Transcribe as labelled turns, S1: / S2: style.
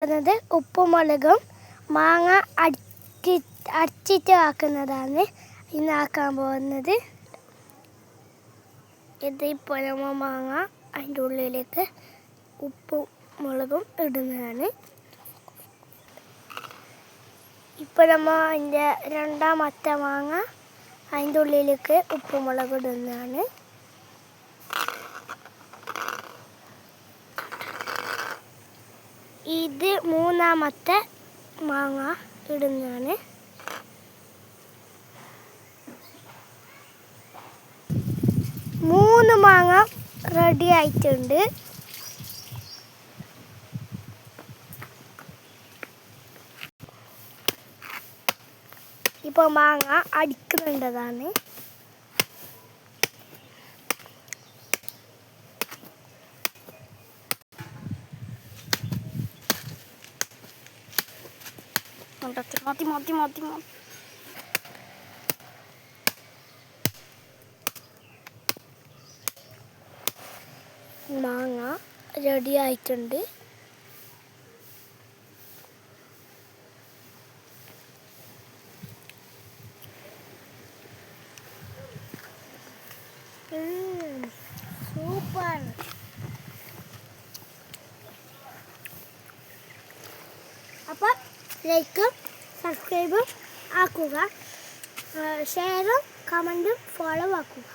S1: അത് ഉപ്പും മുളകും മാങ്ങ അടിച്ചിട്ട് ആക്കുന്നതാണ് ഇന്ന് ആക്കാൻ പോകുന്നത്. ഇതിപ്പോൾ നമ്മൾ മാങ്ങ അതിൻ്റെ ഉള്ളിലേക്ക് ഉപ്പും മുളകും ഇടുന്നതാണ്. ഇപ്പോൾ നമ്മൾ അതിൻ്റെ രണ്ടാമത്തെ മാങ്ങ അതിൻ്റെ ഉള്ളിലേക്ക് ഉപ്പും മുളകും ഇടുന്നതാണ്. ഇത് മൂന്നാമത്തെ മാങ്ങ ഇടുന്നതാണ്. മൂന്ന് മാങ്ങ റെഡി ആയിട്ടുണ്ട്. ഇപ്പോൾ മാങ്ങ അടിക്കുന്നുണ്ടതാണ്. മതി മാങ്ങ റെഡി ആയിട്ടുണ്ട്. സൂപ്പർ. അപ്പോൾ ലൈക്കും സബ്സ്ക്രൈബും ആക്കുക, ഷെയറും കമൻറ്റും ഫോളോ ആക്കുക.